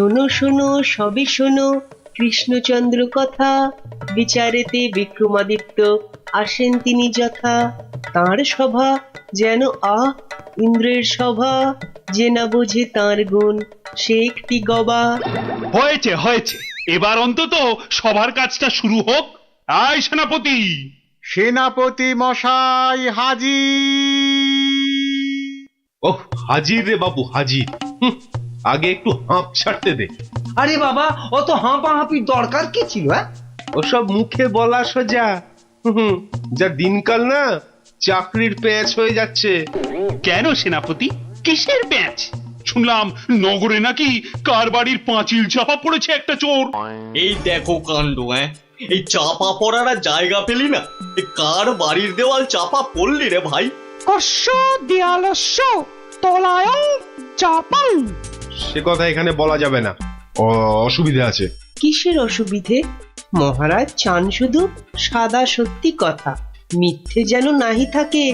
শোনো শোনো সবে শোনো কৃষ্ণচন্দ্র কথা, বিচারেতে বিক্রমাদিত্য আসেন তিনি যথা। তাঁর সভা যেন ইন্দ্রের সভা, যে না বোঝে তাঁর গুণ সে একটি গবা। হয়েছে হয়েছে, এবার অন্তত সবার কাজটা শুরু হোক। আয় সেনাপতি। সেনাপতি মশাই হাজির। ওহ, হাজির রে বাবু হাজির। আগে একটু হাঁপ ছাড়তে দে। আরে বাবা, অত হাঁপাহাঁপির দরকার কি ছিল? ওসব মুখে বলা সোজা। যা দিনকাল না, চাকরির প্যাঁচ হয়ে যাচ্ছে। কেন সেনাপতি, কিসের প্যাঁচ? শুনলাম নগরে নাকি কার বাড়ির পাঁচিল চাপা পড়েছে একটা চোর। এই দেখো কাণ্ড। এই চাপা পড়ার আর জায়গা পেলি না, এ কার বাড়ির দেওয়াল চাপা পড়লি রে ভাই? কস্য দেয়ালস্য তলায়ং চাপাং। সে কথা এখানে বলা যাবে না, অসুবিধা আছে। কিসের অসুবিধে? মহারাজ চান শুধু সাদা সত্যি কথা, মিথ্যে যেন নাহি থাকে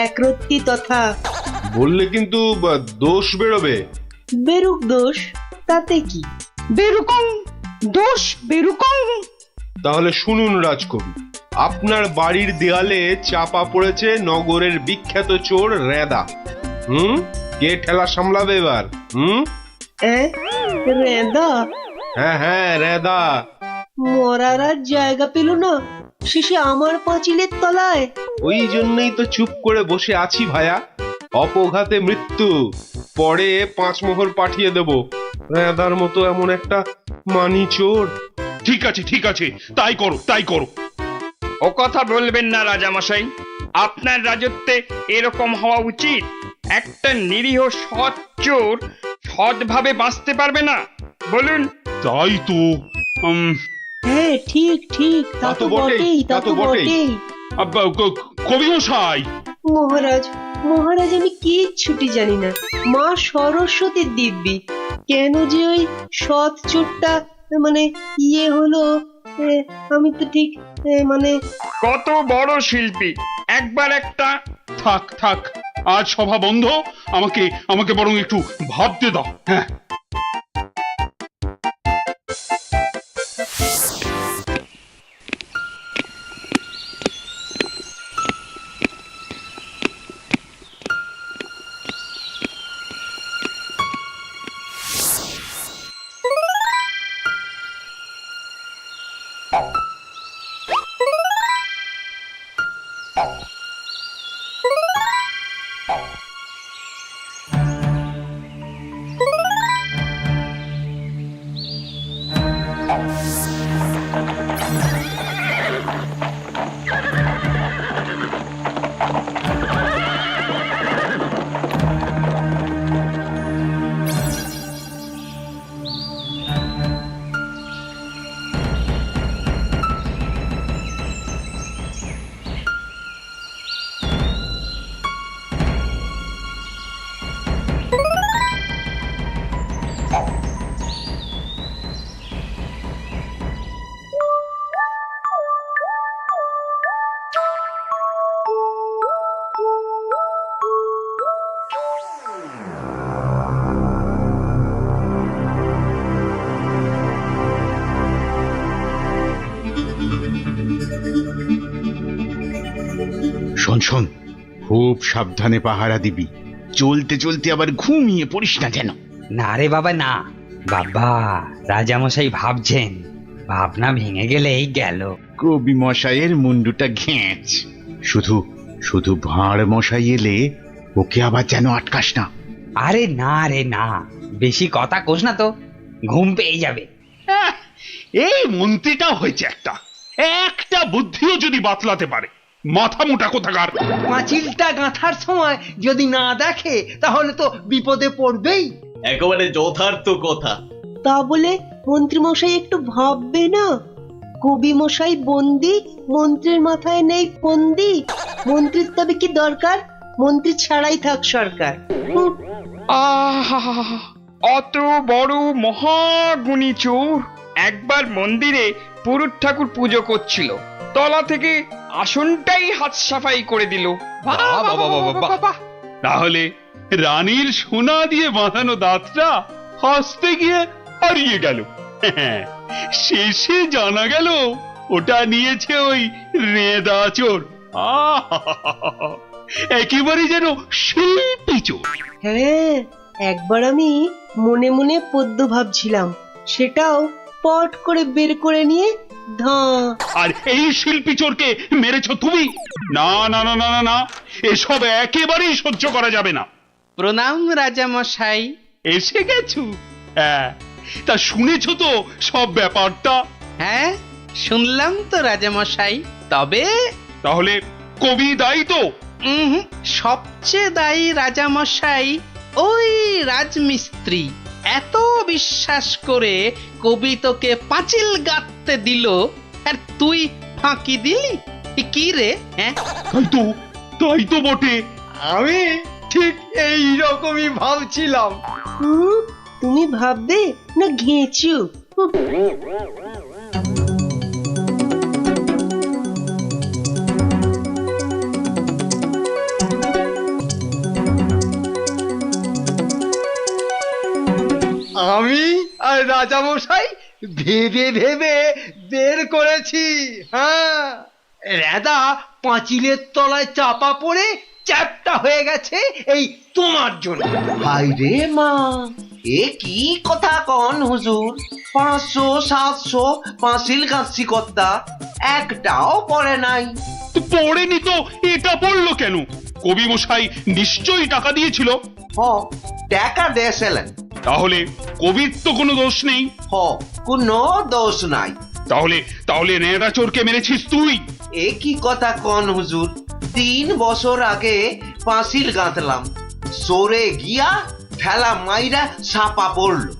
একরত্তি তথা। বললে কিন্তু দোষ বেরোবে। বেরুক দোষ, তাতে কি? বেরুকং দোষ বেরুকং। তাহলে শুনুন রাজকবি, আপনার বাড়ির দেয়ালে চাপা পড়েছে নগরের বিখ্যাত চোর রেদা। কে ঠেলা সামলাবে এবার? রেদা? হ্যাঁ হ্যাঁ, রেদা। মরার আর জায়গা পেল না, শেষে আমার পাঁচিলের তলায়। ওই জন্যই তো চুপ করে বসে আছি ভায়া। অপঘাতে মৃত্যু, পরে 5 মোহর পাঠিয়ে দেব। রেদার মতো এমন একটা মানি চোর। ঠিক আছে ঠিক আছে, তাই করো তাই করো। ও কথা বলবেন না রাজামশাই, আপনার রাজত্বে এরকম হওয়া উচিত। একটা নিরীহ সৎ চোর সৎভাবে বাঁচতে পারবে না, বলুন? তাই তো। হ্যাঁ ঠিক ঠিক, তা তো বটেই, তা তো বটেই। কবি মশাই। মহারাজ মহারাজ, আমি কিচ্ছুটি জানি না। মা সরস্বতীর দিব্যি, কেন যে ওই সৎ চোরটা মানে হলো, আমি তো ঠিক মানে। কত বড় শিল্পী, একবার একটা। থাক থাক, আজ সভা বন্ধ। আমাকে আমাকে বরং একটু ভাবতে দাও। হ্যাঁ, শোন শোন, খুব সাবধানে পাহারা দিবি। চলতে চলতে আবার ঘুমিয়ে পড়িস না যেন। না রে বাবা না। বাবা, রাজামশাই ভাবছেন, ভাবনা ভেঙে গেলেই গেল। কবি মশাইয়ের মুন্ডুটা ঘেঁচ। শুধু শুধু ভাঁড় মশাই এলে ওকে আবার যেন আটকাস না। আরে না রে না, বেশি কথা কোস না তো, ঘুম পেয়ে যাবে। এই মন্ত্রীটা হয়েছে একটা একটা বুদ্ধিও যদি বাতলাতে পারে, মাথা মোটা কোথাকার। পাঁচিলটা গাঁথার সময় যদি না দেখে তাহলে তো বিপদে পড়বেই। একেবারে যথার্থ কথা। তা বলে মন্ত্রী মশাই একটু ভাববে না? কবি মশাই বন্দি, মন্ত্রীর মাথায় নেই ফন্দি। মন্ত্রীর তবে কি দরকার? মন্ত্রী ছাড়াই থাক সরকার। আহা, অত বড় মহাগুণী চোর একবার মন্দিরে পুরুত ঠাকুর পুজো করছিল, তলা থেকে আসনটাই হাত সাফাই করে দিল। তাহলে রানীর সোনা দিয়ে বাঁধানো দাঁতটা হাসতে গিয়ে হারিয়ে গেল। শেষে জানা গেল ওটা নিয়েছে ওই রেঁদা চোর। আহা! একেবারে যেন শিল্পী চোর। হ্যাঁ, একবার আমি মনে মনে পদ্য ভাবছিলাম, সেটাও পট করে বের করে নিয়ে ধাঁ। আর এই শিল্পী চোরকে মেরেছ তুমি? না না না না না না, এসব একেবারেই সহ্য করা যাবে না। প্রণাম রাজা মশাই। এসে গেছো? হ্যাঁ, তা শুনেছ তো সব ব্যাপারটা? হ্যাঁ, শুনলাম তো রাজা মশাই। তবে তাহলে কবি দায়ী তো? সবচেয়ে দায়ী রাজা মশাই ওই রাজমিস্ত্রি। এত বিশ্বাস করে কবি তোকে পাঁচিল গাঁথতে দিল, আর তুই ফাঁকি দিলি। কি রে? হ্যাঁ, তাই তো বটে। আমি ঠিক এই রকমই ভাবছিলাম। তুমি ভাববে না ঘেঁচু? আমি আর রাজামশাই ভেবে ভেবে বের করেছি। হ্যাঁ, রেদা পাঁচিলের তলায় চাপা পড়ে চ্যাপটা হয়ে গেছে এই তোমার জন্য। হাই রে মা, এ কি কথা কন হুজুর? 500 700 পাঁচিল গাঁথছি কর্তা, একটাও পড়ে নাই। তো পড়েনি তো এটা পড়লো কেন? কবি মশাই নিশ্চয়ই টাকা দিয়েছিল। হ, টাকা দিয়েছিলেন। তাহলে কবির তো কোনো দোষ নেই। হ, কোনো দোষ নাই। তাহলে তাহলে নেড়া চোরকে মেরেছিস তুই? এ কি কথা কন হুজুর? 3 বছর আগে পাঁচিল গাঁথলাম, সরে গিয়া ঠেলা মাইরা ছাপা পড়লো,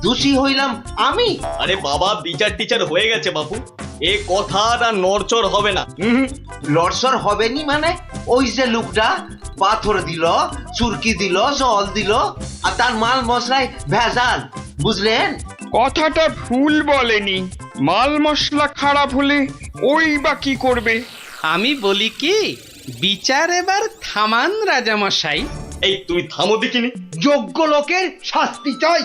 দোষী হইলাম আমি। আরে বাবা, বিচার টিচার হয়ে গেছে বাপু, এ কথা আর নড়চড় হবে না। লড়সর হবে নি মানে? ওই যে লোকটা পাথর দিল, চুরকি দিল, জল দিল, আর তার মাল মশলায় ভেজাল, বুঝলেন? কথাটা ভুল বলেনি। মাল মশলা খারাপ হলে ওই বা কি করবে? আমি বলি কি, বিচার এবার থামান রাজা মশাই। এই তুমি থামো দেখিনি। যোগ্য লোকের শাস্তি চাই।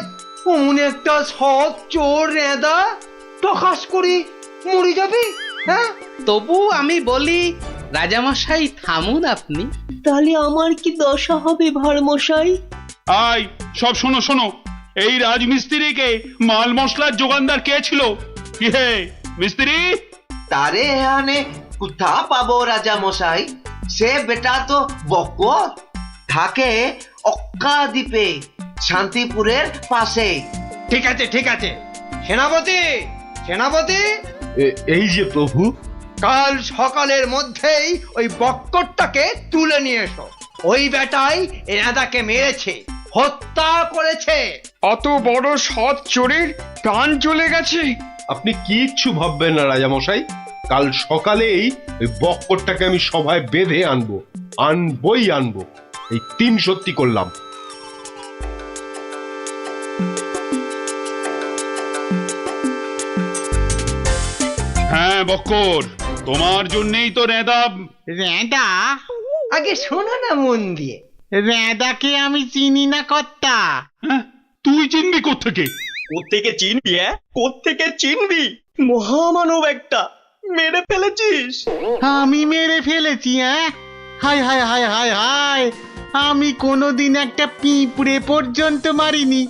অমন একটা সৎ চোর রেদা টকাস করি মরে যাবে। হ্যাঁ, তবু আমি বলি রাজামশাই থামুন আপনি। তাহলে আমার কি দশা হবে ভাড়মশাই? আয় সব শোনো শোনো, এই রাজমিস্ত্রিকে মাল মশলার যোগানদার কে ছিল? কি হে মিস্ত্রি? তারে এখানে কোথা পাবো রাজা মশাই? সে বেটা তো বকত, থাকে অক্কা দ্বীপে, শান্তিপুরের পাশে। ঠিক আছে ঠিক আছে। সেনাপতি, সেনাপতি, এই যে প্রভু। কাল সকালের মধ্যেই ওই বক্করটাকে তুলে নিয়ে এসো। ওই বেটাই রেদাকে মেরেছে, হত্যা করেছে। অত বড় সৎ চোরের প্রাণ চলে গেছে? আপনি কিচ্ছু ভাববেন না রাজামশাই, কাল সকালেই ওই বক্করটাকে আমি সভায় বেঁধে আনবই আনবো। এই 3 সত্যি করলাম। হ্যাঁ বক্কর, তোমার জন্যই তো নেদা। রেঁদা? আগে শোনো না মন দিয়ে। রেঁদাকে আমি চিনি না কর্তা। হ্যাঁ, তুই চিনবি কোত্থেকে? কোত্থেকে চিনবি? কোত্থেকে চিনবি? মহামানব একটা, মেরে ফেলেছিস। আমি মেরে ফেলেছি? হায় হায় হায় হায় হায়, আমি কোনোদিন একটা পিঁপড়ে পর্যন্ত মারিনি।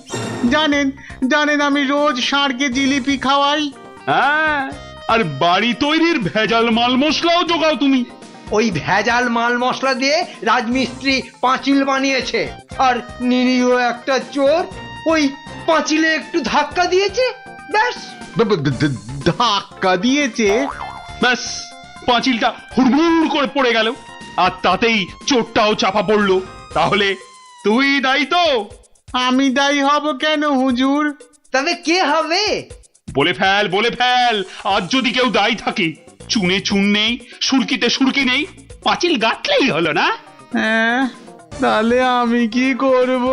জানেন জানেন, আমি রোজ ষাঁড়কে জিলিপি খাওয়াই। হ্যাঁ, আর বাড়ি তৈরির ভেজাল মাল মশলাও জোগাও তুমি। ওই ভেজাল মাল মশলা দিয়ে রাজমিস্ত্রি পাঁচিল বানিয়েছে, আর নিরীহ একটা চোর ওই পাঁচিলে একটু ধাক্কা দিয়েছে, ব্যাস। ধাক্কা দিয়েছে? ব্যাস, পাঁচিলটা হুড়মুড় করে পড়ে গেল, আর তাতেই চোরটাও চাপা পড়লো। তাহলে তুই দায়ী তো? আমি দায়ী হব কেন হুজুর? তবে কে হবে? বলে ফেল। আজ যদি কেউ দায়ী থাকে, চুনে চুন নেই, সুরকিতে সুরকি নেই, পাঁচিল গাঁথলেই হলো না? হ্যাঁ, তাহলে আমি কি করব?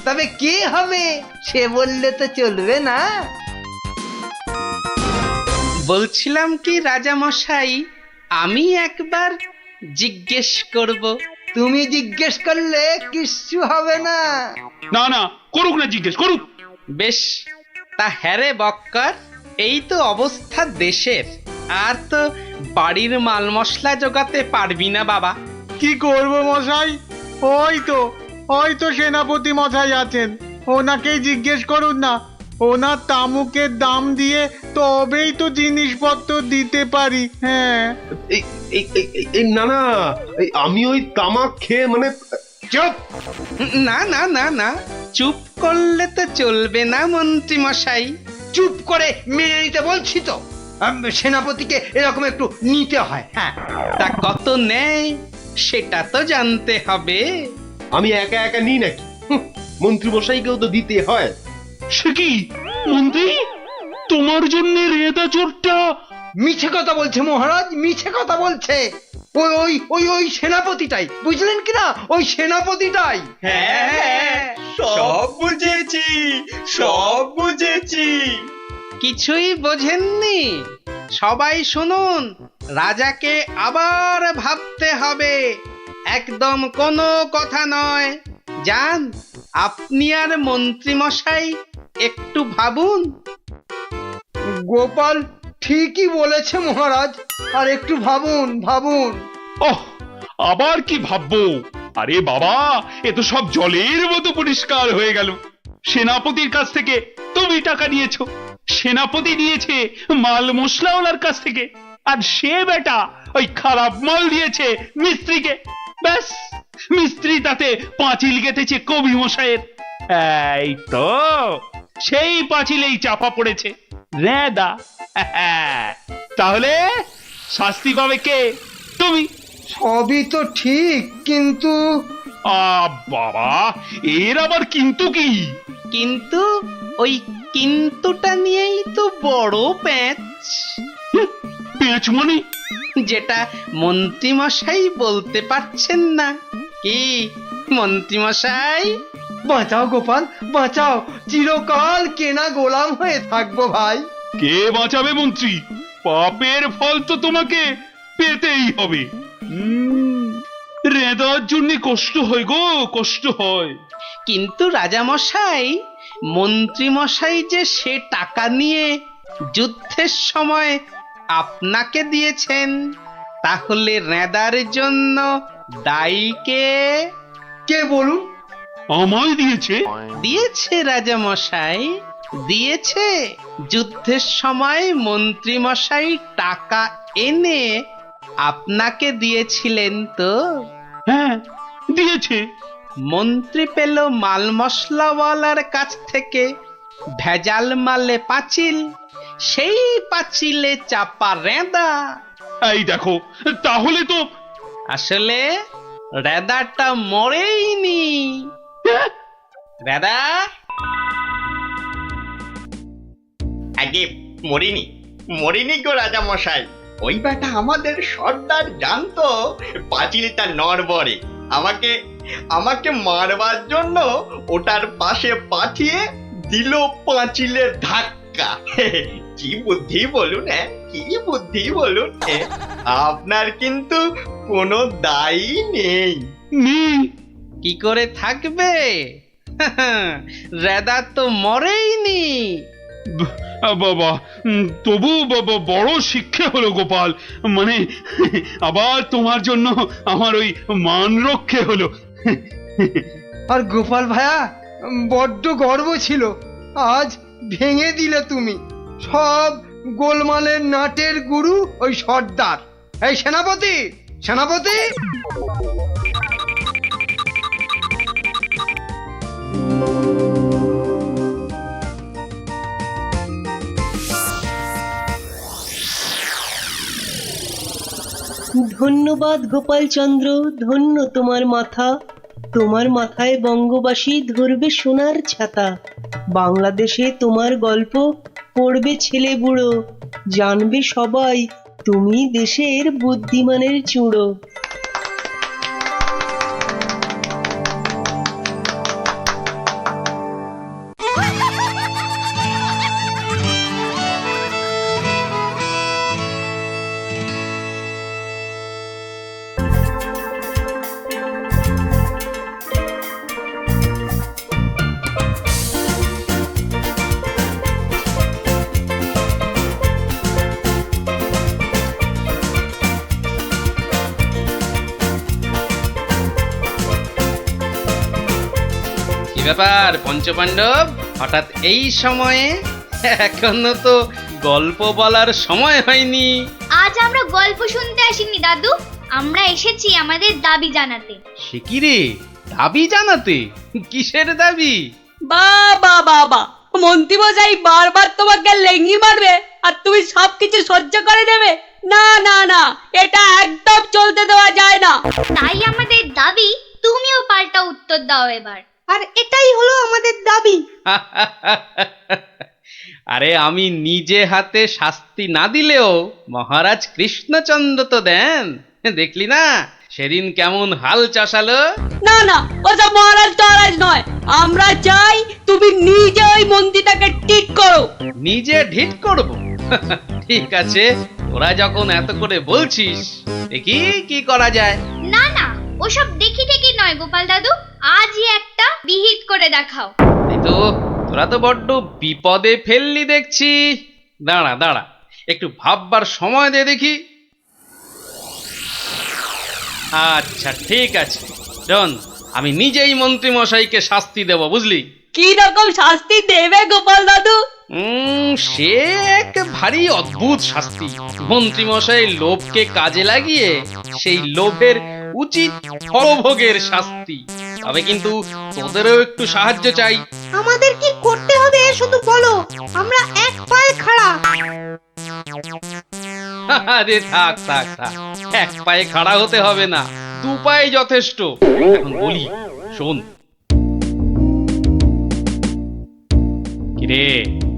তবে কে হবে সে বললে তো চলবে না। বলছিলাম কি রাজা মশাই, আমি একবার জিজ্ঞেস করব। তুমি জিজ্ঞেস করলে কিচ্ছু হবে না। না না, করুক না, জিজ্ঞেস করুক। বেশ, তা হ্যাঁ রে বক্কর, এই তো অবস্থা দেশের। আর তো বাড়ির মাল মশলা জোগাতে পারবি না বাবা। কি করব মশাই? ওই তো সেনাপতি মশাই আছেন, ওনাকেই জিজ্ঞেস করুন না। ওনার তামুকের দাম দিয়ে তবেই তো জিনিসপত্র দিতে পারি। হ্যাঁ, না না, আমি ওই তামাক খেয়ে মানে চুপ! না না না না, চুপ করলে তো চলবে না মন্ত্রী মশাই। চুপ করে মেনে নিতে বলছি তো। সেনাপতিকে এরকম একটু নিতে হয়। হ্যাঁ, তা কত নেয় সেটা তো জানতে হবে। আমি একা একা নিই নাকি? মন্ত্রী মশাইকেও তো দিতে হয়। সে কি মন্ত্রী, তোমার জন্য রেদা চোরটা? মিছে কথা বলছে মহারাজ, মিছে কথা বলছে। ওই ওই ওই ওই সেনাপতিটাই, বুঝলেন কিনা? ওই সেনাপতিটাই। হ্যাঁ, সব বুঝেছি, সব বুঝেছি। কিছুই বোঝেননি? সবাই শুনুন, রাজাকে আবার ভাবতে হবে, একদম কোনো কথা নয়। যান, আপনি আর মন্ত্রী মশাই একটু ভাবুন। গোপাল ঠিকই বলেছে মহারাজ, আর একটু ভাবুন ভাবুন। ওহ, আবার কি ভাববো? আরে বাবা, এ তো সব জলের মতো পরিষ্কার হয়ে গেল। সেনাপতির কাছ থেকে তুমি টাকা নিয়েছো, সেনাপতি নিয়েছে মাল মশলাওয়ালার কাছ থেকে, আর সে বেটা ওই খারাপ মাল দিয়েছে মিস্ত্রিকে। ব্যাস, মিস্ত্রি তাতে পাঁচিল গেঁথেছে কবি মশাইয়ের। এই তো সেই পাঁচিলেই চাপা পড়েছে রেদা। তাহলে শাস্তি পাবে কে? তুমি। সবই তো ঠিক, কিন্তু বাবা, এর আবার কিন্তু কি? কিন্তু ওই কিন্তুটা নিয়েই তো বড় প্যাঁচ। পেঁচ মানে? যেটা মন্ত্রী মশাই বলতে পারছেন না। কি মন্ত্রী মশাই? বাঁচাও গোপাল, বাঁচাও। চিরকাল কেনা গোলাম হয়ে থাকবো ভাই। কে বাঁচাবে মন্ত্রী? পাপের ফল তো তোমাকে পেতেই হবে। রেদার জন্য কষ্ট হয় গো, কষ্ট হয়। কিন্তু রাজা মশাই, মন্ত্রী মশাই যে সে টাকা নিয়ে যুদ্ধের সময় আপনাকে দিয়েছেন, তাহলে রেদার জন্য দায়ী কে? কে বলুন? আমায় দিয়েছে? দিয়েছে রাজা মশাই, দিয়েছে। যুদ্ধের সময় মন্ত্রী মশাই টাকা এনে আপনাকে দিয়েছিলেন তো? হ্যাঁ, দিয়েছে। মন্ত্রী পেল মাল মশলাওয়ালার কাছ থেকে ভেজাল মালে পাঁচিল, সেই পাঁচিলে চাপা রেদা। এই দেখো, তাহলে তো আসলে রেদাটা মরেইনি। রেদা আগে মরিনি, মরিনি গো রাজা মশাই। ওই বেটা আমাদের সর্দার জানতো পাঁচিলটা নড়বড়ে। আমাকে মারবার জন্য ওটার পাশে পাঠিয়ে দিল পাঁচিলের ধাক্কা। কি বুদ্ধি বলুন, হ্যাঁ, কি বুদ্ধি বলুন। আপনার কিন্তু কোনো দায়ী নেই। কি করে থাকবে? রেদা তো মরেইনি। বাবা, তবু বাবা বড় শিক্ষা হলো গোপাল। মানে আবার তোমার জন্য আমার ওই মান রক্ষে হলো। আর গোপাল ভাইয়া, বড্ড গর্ব ছিল, আজ ভেঙে দিলে তুমি। সব গোলমালের নাটের গুরু ওই সর্দার। এই সেনাপতি, সেনাপতি! ধন্যবাদ গোপালচন্দ্র, ধন্য তোমার মাথা। তোমার মাথায় বঙ্গবাসী ধরবে সোনার ছাতা। বাংলাদেশে তোমার গল্প পড়বে ছেলে বুড়ো, জানবে সবাই তুমি দেশের বুদ্ধিমানের চূড়ো। ব্যাপার পঞ্চপাণ্ডব, হঠাৎ এই সময়ে? এখনো তো গল্প বলার সময় হয়নি। আজ আমরা গল্প শুনতে আসিনি দাদু, আমরা এসেছি আমাদের দাবি জানাতে। সে কি রে, দাবি জানাতে? কিসের দাবি? বাবা বাবা, মন্ত্রী মশাই বারবার তোমাকে লেঙ্গি মারবে আর তুমি সবকিছু সহ্য করে নেবে? না না না, এটা একদম চলতে দেওয়া যায় না। তাই আমাদের দাবি তুমিও পাল্টা উত্তর দাও এবার। আর এটাই হলো আমাদের দাবি। আরে আমি নিজে হাতে শাস্তি না দিলেও মহারাজ কৃষ্ণচন্দ্র তো দেন, দেখলি না সেদিন কেমন হাল চাষালো? না না, ওসব মহারাজ টহারাজ নয়, আমরা চাই তুমি নিজে ওই মন্ত্রীটাকে ঠিক করো। নিজে ঢিট করব? ঠিক আছে, তোরা যখন এত করে বলছিস, দেখি কি করা যায়। না না, ওসব দেখি টেকি নয় গোপাল দাদু, আজই একটা বিহিত করে দেখাও। এই তো, তোরা তো বড্ড বিপদে ফেললি দেখছি। দাঁড়া দাঁড়া, একটু ভাববার সময় দে দেখি। আচ্ছা ঠিক আছে, শোন, আমি নিজেই মন্ত্রী মশাইকে শাস্তি দেব, বুঝলি? কি রকম শাস্তি দেবে গোপাল দাদু? সে এক ভারী অদ্ভুত শাস্তি। মন্ত্রী মশাই লোভকে কাজে লাগিয়ে সেই লোভের উচিত ফলভোগের শাস্তি। তবে কিন্তু তোদেরও একটু সাহায্য চাই। আমাদের কি করতে হবে শুধু বলো, আমরা এক পায়ে খাড়া। আরে থাক থাক থাক, এক পায়ে খাড়া হতে হবে না, দু পায়ে যথেষ্ট। এখন বলি, শোন। কিরে,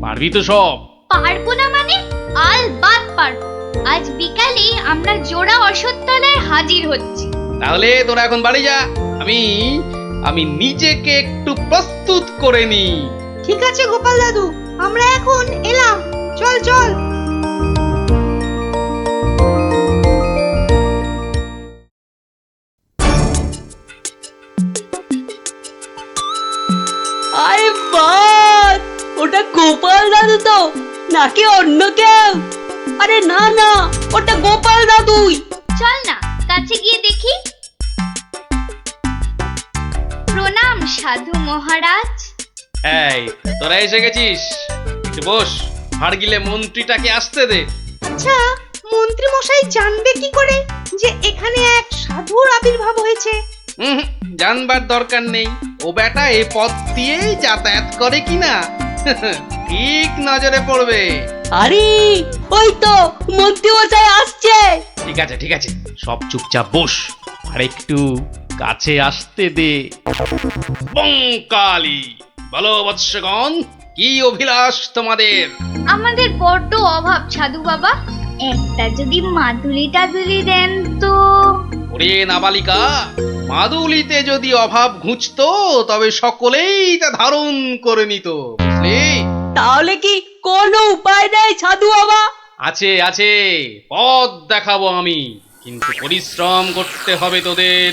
পারবি তো সব? পারবো না মানে? আলবাত পারবো। আজ বিকালে আমরা জোড়া অশ্বত্থতলায় হাজির হচ্ছি। তাহলে তোরা এখন বাড়ি যা, আমি নিজেকে একটু প্রস্তুত করে নি। ঠিক আছে গোপাল দাদু, আমরা এখন এলাম, চল চল। আরে বাস, ওটা গোপাল দাদু তো নাকি অন্য কেউ? আরে না না, ওটা গোপাল দাদুই। চল না কাছে গিয়ে দেখি। প্রণাম সাধু মহারাজ। এই, তোরা এসে গেছিস, একটু বস। হাড় গিলে মন্ত্রীটাকে আসতে দে। আচ্ছা, মন্ত্রী মশাই জানবে কি করে যে এখানে এক সাধুর আবির্ভাব হয়েছে? জানবার দরকার নেই, ও বেটা এ পথ দিয়েই যাতায়াত করে কিনা ঠিক নজরে পড়বে। আরে ওই তো মন্ত্রী মশাই আসছে। ঠিক আছে ঠিক আছে, সব চুপচাপ বস, আর একটু কাছে আসতে দে। বঙ্কালি, বলো বৎসগণ, কি অভিলাষ তোমাদের? আমাদের বড্ড অভাব সাধু বাবা, একটা যদি মাদুলি টাদুলি দেন তো। ওরে নাবালিকা, মাদুলিতে যদি অভাব ঘুচতো তবে সকলেই তা ধারণ করে নিত, বুঝলি? তাহলে কি কোনো উপায় নেই সাধু বাবা? আছে আছে, পথ দেখাবো আমি, কিন্তু পরিশ্রম করতে হবে তোদের।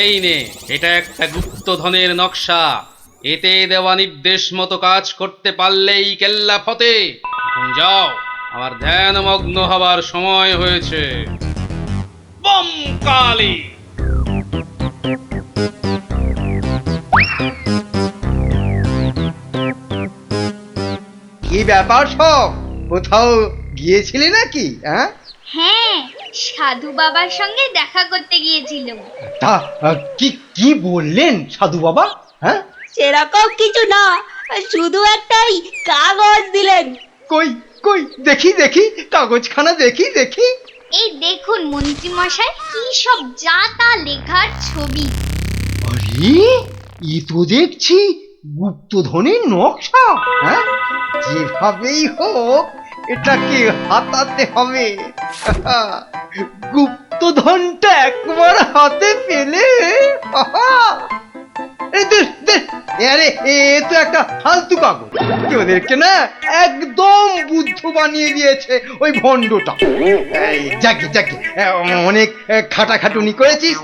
এই নে, এটা একটা গুপ্তধনের নকশা, এতে দেওয়া নির্দেশ মতো কাজ করতে পারলেই কেল্লা ফতে। এখন যাও, আমার ধ্যানমগ্ন হবার সময় হয়েছে। বম কালী। কি ব্যাপার সব, কোথাও গিয়েছিলি নাকি? হ্যাঁ, সাধু বাবার সঙ্গে দেখা করতে গিয়েছিলাম। তা কি কি বললেন সাধু বাবা? সেরকম কিছু না, শুধু একটাই কাগজ দিলেন। কই কই দেখি দেখি, কাগজখানা দেখি দেখি। এই দেখুন মন্ত্রী মশাই, কি সব যা তা লেখার ছবি। আরে এ তো দেখছি গুপ্তধনের নকশা। যেভাবেই হোক এটাকে হাতাতে হবে। গুপ্তধনটা একবার হাতে পেলে, আরে এ তো একটা ফালতু কাগজ, ওদেরকে না একদম বুদ্ধ বানিয়ে দিয়েছে ওই ভণ্ডটা। যাকে যাকে অনেক খাটাখাটুনি করেছিস,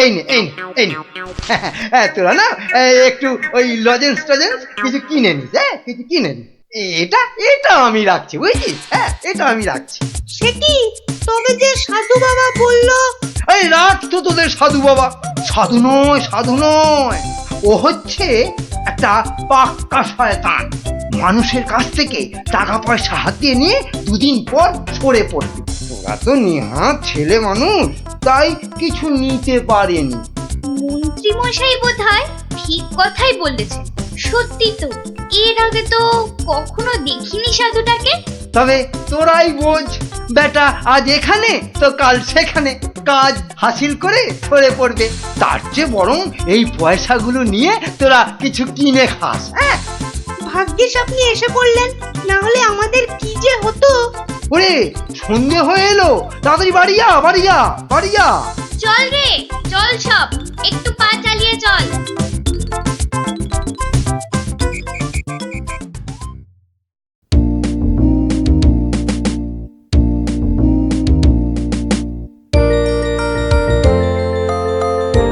এই নে এই নে এই নে, তোরা না একটু ওই লজেন্স টজেন্স কিছু কিনে নিস, কিছু কিনে নিস। এটা এটা আমি রাখছি, বুঝছিস? এটা আমি রাখছি। সে কি, তবে যে সাধু বাবা বললো? এই রাখ তো তোদের সাধু বাবা। সাধু নয় সাধু নয়, ও হচ্ছে একটা একটা পাক্কা শয়তান। মানুষের কাছ থেকে টাকা পয়সা হাতিয়ে নিয়ে দুদিন পর সরে পড়বে। ওরা তো নেহাত ছেলে মানুষ, তাই কিছু নিতে পারেনি। মন্ত্রী মশাই বোধহয় ঠিক কথাই বলেছেন। সত্যি তো, এর আগে তো কখনো দেখিনি সাধুটাকে। তবে তোরাই বোঝ, বেটা আজ এখানে তো কাল সেখানে কাজ হাসিল করে সরে পড়বে। তার চেয়ে বরং এই পয়সাগুলো নিয়ে তোরা কিছু কিনে খাস। হ্যাঁ, ভাগ্যিস আপনি এসে পড়লেন, না হলে আমাদের কি যে হতো। ওরে সন্ধে হয়ে এলো, তাড়াতাড়ি বাড়ি যা, বাড়ি যা, বাড়ি যা। চল রে, চল সব, একটু পা চালিয়ে চল।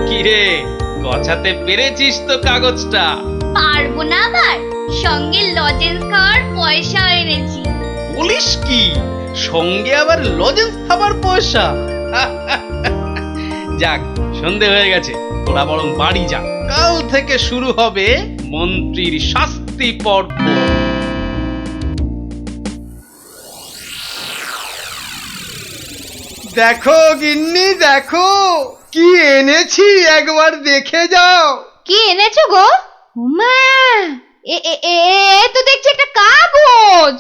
কিরে, গছাতে পেরেছিস তো কাগজটা? পারবো না আবার, সঙ্গে লজেন্স খাওয়ার পয়সা এনেছি। বলিস কি, সঙ্গে আবার লজেন্স খাবার পয়সা? যাক, সন্ধে হয়ে গেছে, তোরা বরং বাড়ি যা। কাল থেকে শুরু হবে মন্ত্রীর শাস্তি পর্ব। দেখো গিন্নি, দেখো কি এনেছি, একবার দেখে যাও। কি এনেছো গো? মা, তো দেখছি একটা কাগজ।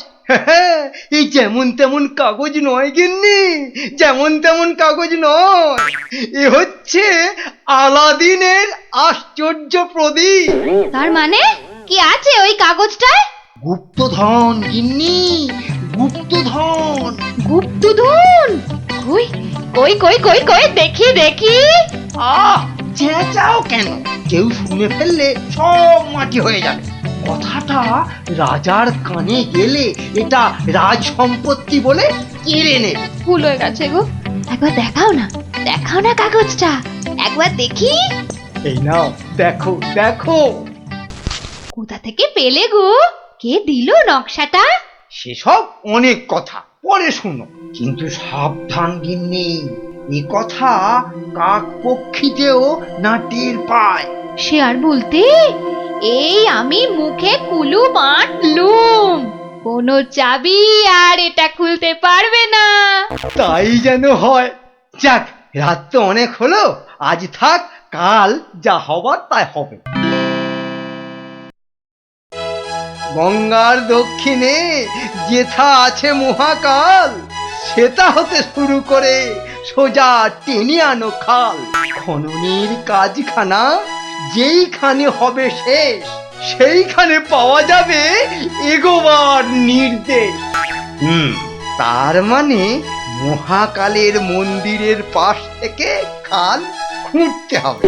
এই যেমন তেমন কাগজ নয় গিন্নি, যেমন তেমন কাগজ নয়। এ হচ্ছে আলাদিনের আশ্চর্য প্রদীপ। তার মানে কি আছে ওই কাগজটায়? গুপ্তধন গিন্নি, গুপ্তধন। গুপ্তধন? কই কই কই কই কই, দেখি দেখি। চেঁচাও কেন? কেউ শুনে ফেললে সব মাটি হয়ে যাবে। কথাটা রাজার কানে গেলে এটা রাজ সম্পত্তি বলে কেড়ে নেবে। ভুল হয়ে গেছে গো, একবার দেখাও না, দেখাও না কাগজটা, একবার দেখি। এই নাও, দেখো দেখো। কোথা থেকে পেলে গো? কে দিল নকশাটা? সেসব অনেক কথা পরে শুনো, কিন্তু সাবধান গিন্নি, এ কথা কাক পক্ষীতেও না টের পায়। সে আর বলতে, এই আমি মুখে কুলু বাঁধলুম, কোনো চাবি আর এটা খুলতে পারবে না। তাই যেন হয়। যাক, রাত তো অনেক হলো, আজ থাক, কাল যা হবার তাই হবে। গঙ্গার দক্ষিণে যেথা আছে মহাকাল, সেটা হতে শুরু করে সোজা টেনে আনো খাল। খননের কাজখানা যেইখানে হবে শেষ, সেইখানে পাওয়া যাবে এগোবার নির্দেশ। তার মানে মহাকালের মন্দিরের পাশ থেকে খাল খুঁড়তে হবে,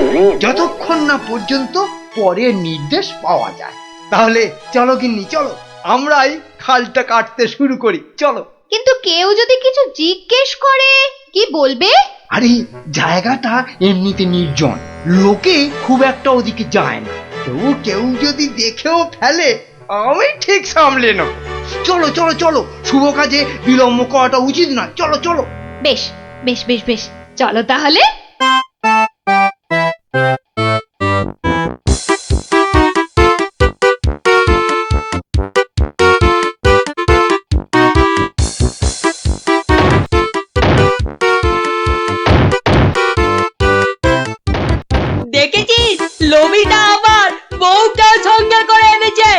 যতক্ষণ না পর্যন্ত পরের নির্দেশ পাওয়া যায়। তাহলে চলো গিন্নি, চলো, আমরাই খালটা কাটতে শুরু করি, চলো। কিন্তু কেউ যদি কিছু জিজ্ঞেস করে কি বলবে? আরে জায়গাটা এমনিতে নির্জন, লোকে খুব একটা ওদিকে যায় না। তবু কেউ যদি দেখেও ফেলে, আমি ঠিক সামলে নেব। চলো চলো চলো, শুভ কাজে বিলম্ব করাটা উচিত নয়। চলো চলো। বেশ বেশ বেশ বেশ, চলো তাহলে। দেখেছিস, লোভিটা আবার বউটাও সঙ্গে করে এনেছে।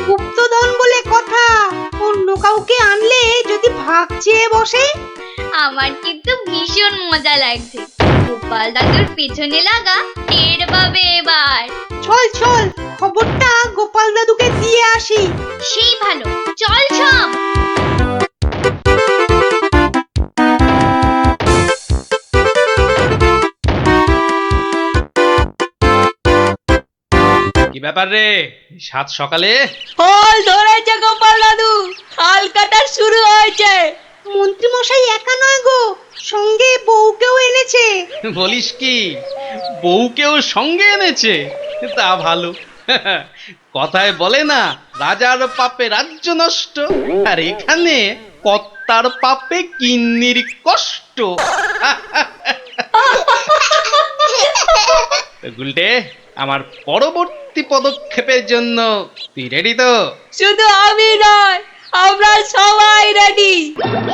গুপ্তধন বলে কথা, অন্য কাউকে আনলে যদি ভাগ চেয়ে বসে। আমার কিন্তু ভীষণ মজা লাগছে। গোপাল দাদুর পেছনে লাগা টের পাবে এবার। চল চল, খবরটা গোপাল দাদুকে দিয়ে আসি। সেই ভালো, চল সব। কি ব্যাপার রে, সাত সকালে? ফল ধরেছে গোপাল দাদু, খাল কাটা শুরু হয়েছে। মন্ত্রী মশাই একা নয় গো, সঙ্গে বউকেও এনেছে। বলিস কি, বউকেও সঙ্গে এনেছে? তা ভালো। কথায় বলে না, রাজার পাপে রাজ্য নষ্ট, আর এখানে কর্তার পাপে কিন্নির কষ্ট। গুলটে, আমার পরবর্তী পরবর্তী পদক্ষেপের জন্য তুই রেডি তো? শুধু আমি নয়, আমরা সবাই রেডি।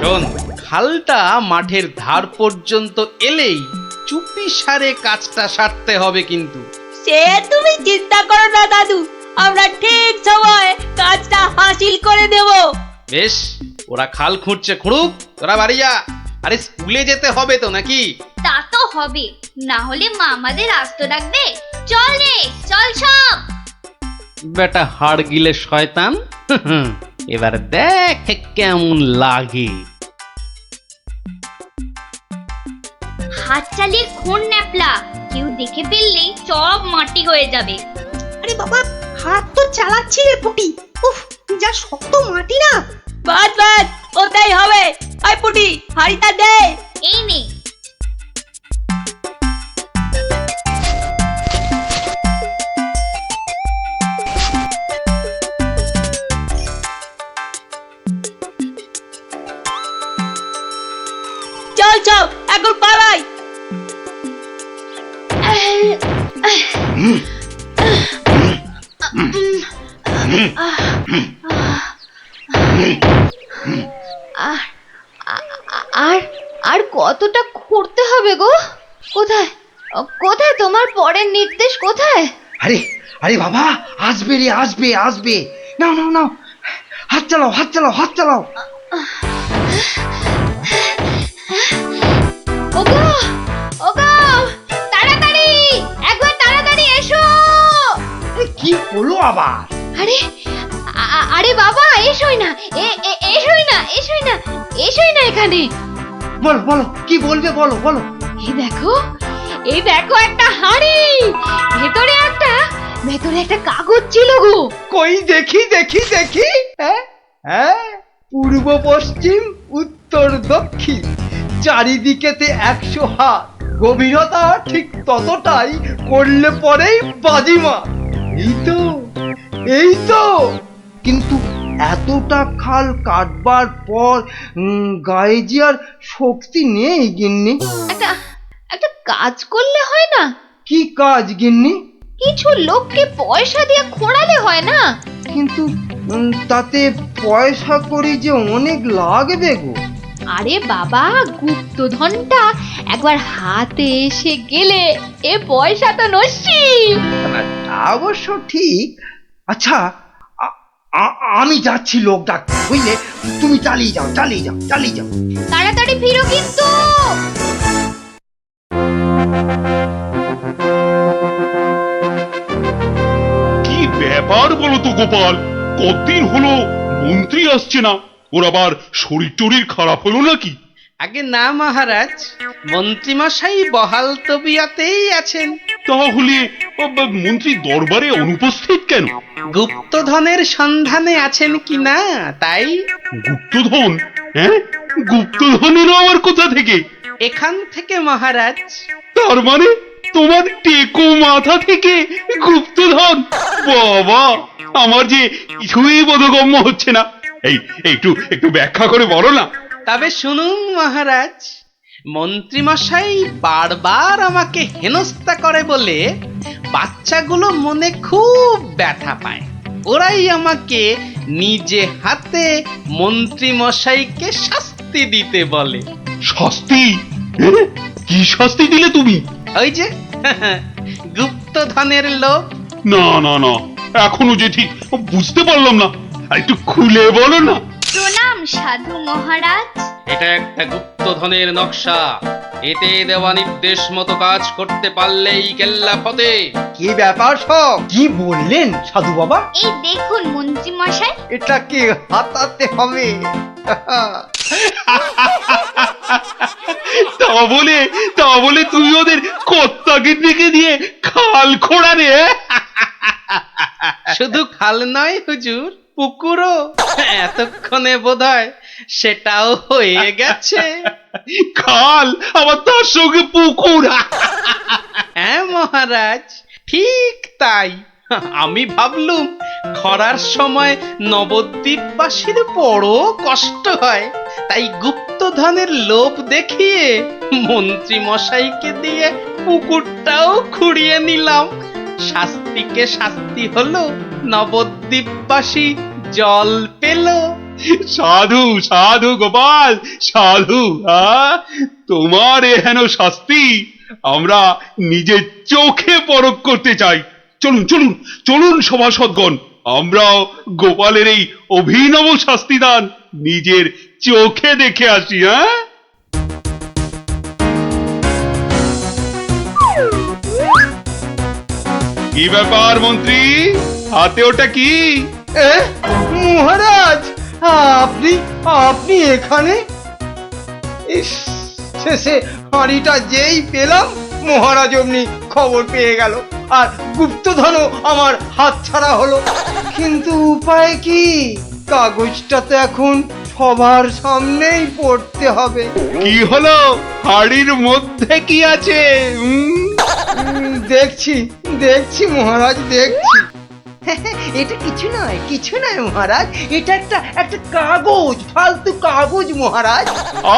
শোন, খালটা মাঠের ধার পর্যন্ত এলেই চুপি সারে কাজটা সারতে হবে কিন্তু। সে তুমি চিন্তা করো না দাদু, আমরা ঠিক সময়ে কাজটা হাসিল করে দেব। বেশ, ওরা খাল খুঁড়ছে খুঁড়ুক, তোরা বাড়ি যা। আরে স্কুলে যেতে হবে তো নাকি? তা তো হবে, না হলে মা আমাদের আস্ত রাখবে। চল রে, চল সব। বেটা হাড় গিলে শয়তান, এবার দেখ কেমন লাগে। হাত চালিয়ে খুন ন্যাপলা, কেউ দেখে ফেললেই সব মাটি হয়ে যাবে। আরে বাবা, হাত তো চালাচ্ছি রে পুটি। উফ, যা শক্ত মাটি না। বাদ বাদ, ওটাই হবে। আই পুটি, হাড়িটা দে। এই নে। চল চল, এখন পালাই। আর আর কতটা খুঁড়তে হবে গো? কোথায় কোথায় তোমার পরের নির্দেশ কোথায়? আরে আরে বাবা, আসবে রে, আসবে আসবে। নাও নাও নাও, হাত চালাও, হাত চালাও, হাত চালাও। ওগো ওগো, তাড়াতাড়ি, একবার তাড়াতাড়ি এসো। কি হলো আবার? আরে আরে বাবা, এসোই না, এসোই না, এসোই না, এসোই না এখানে। বলো বলো, কি বলবে বলো বলো। এই দেখো একটা হাঁড়ি, ভেতরে একটা কাগজ ছিল গো। কই দেখি দেখি দেখি। হ্যাঁ হ্যাঁ, পূর্ব পশ্চিম উত্তর দক্ষিণ চারিদিকেতে 100 হাত, গভীরতা ঠিক ততটাই, করলে পরেই বাজিমা। এই তো কিন্তু এতটা খাল কাটবার পর গায়ে যে আর শক্তি নেই গিন্নি। একটা কাজ করলে হয় না? কি কাজ গিন্নি? কিছু লোককে পয়সা দিয়ে খোঁড়ালে হয় না? কিন্তু তাতে পয়সা করি যে অনেক লাগবে গো। আরে বাবা, গুপ্তধনটা একবার হাতে এসে গেলে এ পয়সা তো নস্যি। তা অবশ্য ঠিক। আচ্ছা, আমি যাচ্ছি লোক ডাকতে, বুঝলে? তুমি চালিয়ে যাও, চালিয়ে যাও, চালিয়ে যাও। তাড়াতাড়ি ফিরো কিন্তু। কি ব্যাপার বলো তো গোপাল, কতদিন হলো মন্ত্রী আসছে না? ওর আবার শরীর টরীর খারাপ হলো নাকি? আগে না মহারাজ, মন্ত্রীমশাই বহাল তবিয়তেই আছেন। তাহলে মন্ত্রী দরবারে অনুপস্থিত কেন? গুপ্তধনের সন্ধানে আছেন কিনা তাই। গুপ্তধন? হ্যাঁ, গুপ্তধনেরও আবার কোথা থেকে? এখান থেকে মহারাজ। তার মানে তোমার টেকো মাথা থেকে গুপ্তধন? বাবা, আমার যে কিছুই বোধগম্য হচ্ছে না। একটু একটু ব্যাখ্যা করে বলো না। তবে শুনুন মহারাজ, মন্ত্রীমশাই বারবার আমাকে হেনস্থা করে বলে বাচ্চাগুলো মনে খুব ব্যথা পায়। ওরাই আমাকে নিজে হাতে মন্ত্রীমশাইকে শাস্তি দিতে বলে। শাস্তি? কি শাস্তি দিলে তুমি? ওই যে গুপ্তধনের লোভ। না না না, এখনো যে ঠিক বুঝতে পারলাম না, একটু খুলে বলো না। প্রণাম সাধু মহারাজ। এটা একটা গুপ্তধনের নকশা, এতে দেওয়া নির্দেশ মতো কাজ করতে পারলেই কেল্লা ফতে। কি ব্যাপার সব? কি বললেন সাধু বাবা? এই দেখুন মন্ত্রী মশাই, এটাকে হাতাতে হবে। তা বলে তুই ওদের কর্তাকে ডেকে দিয়ে খাল খোঁড়া রে? শুধু খাল নয় হুজুর, পুকুরও। এতক্ষণে বোধহয় সেটাও হয়ে গেছে। খাল আবার তার সঙ্গে পুকুর? হ্যাঁ মহারাজ, ঠিক তাই। আমি ভাবলুম খরার সময় নবদ্বীপবাসীর বড় কষ্ট হয়, তাই গুপ্তধনের লোভ দেখিয়ে মন্ত্রী মশাইকে দিয়ে পুকুরটাও খুঁড়িয়ে নিলাম। শাস্তিকে শাস্তি হলো, নবদ্বীপবাসী জল পেল। সাধু সাধু গোপাল সাধু, তোমার এহেন শাস্তি আমরা নিজের চোখে পরখ করতে চাই। চলুন চলুন চলুন সভাসদগণ, আমরাও গোপালের এই অভিনব শাস্তিদান নিজের চোখে দেখে আসি। কি ব্যাপার মন্ত্রী, হাতে ওটা কি? মহারাজ, আপনি আপনি এখানে? ইস, শেষে হাঁড়িটা যেই পেলাম মহারাজ অমনি খবর পেয়ে গেল, আর গুপ্তধনও আমার হাতছাড়া হলো। কিন্তু উপায় কি? কাগজটা তো এখন সবার সামনেই পড়তে হবে। কি হলো, হাড়ির মধ্যে কি আছে? দেখছি দেখছি মহারাজ, দেখছি। এটা কিছু নয়, কিছু নয় মহারাজ, এটা একটা একটা কাগজ, ফালতু কাগজ মহারাজ।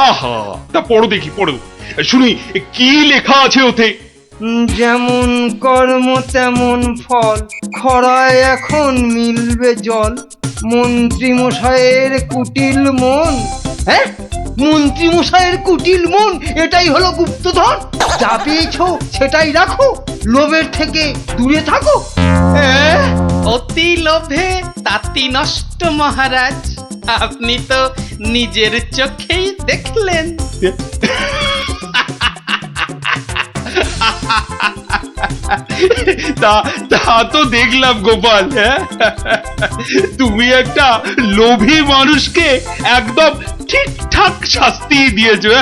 আহা, তা পড়ো দেখি, পড়ো শুনি কি লেখা আছে ওতে। যেমন কর্ম তেমন ফল, খরায় এখন মিলবে জল, মন্ত্রী মশাইয়ের কুটিল মন। হ্যাঁ, মন্ত্রী মশাইয়ের কুটিল মন, এটাই হলো গুপ্তধন। যা পেয়েছো সেটাই রাখো, লোভের থেকে দূরে থাকো। অতি লোভে তাতি নষ্ট মহারাজ, আপনি তো নিজের চোখেই দেখলেন। তা তো দেখলাম গোপাল, তুমি একটা লোভী মানুষকে একদম ঠিকঠাক শাস্তি দিয়েছো।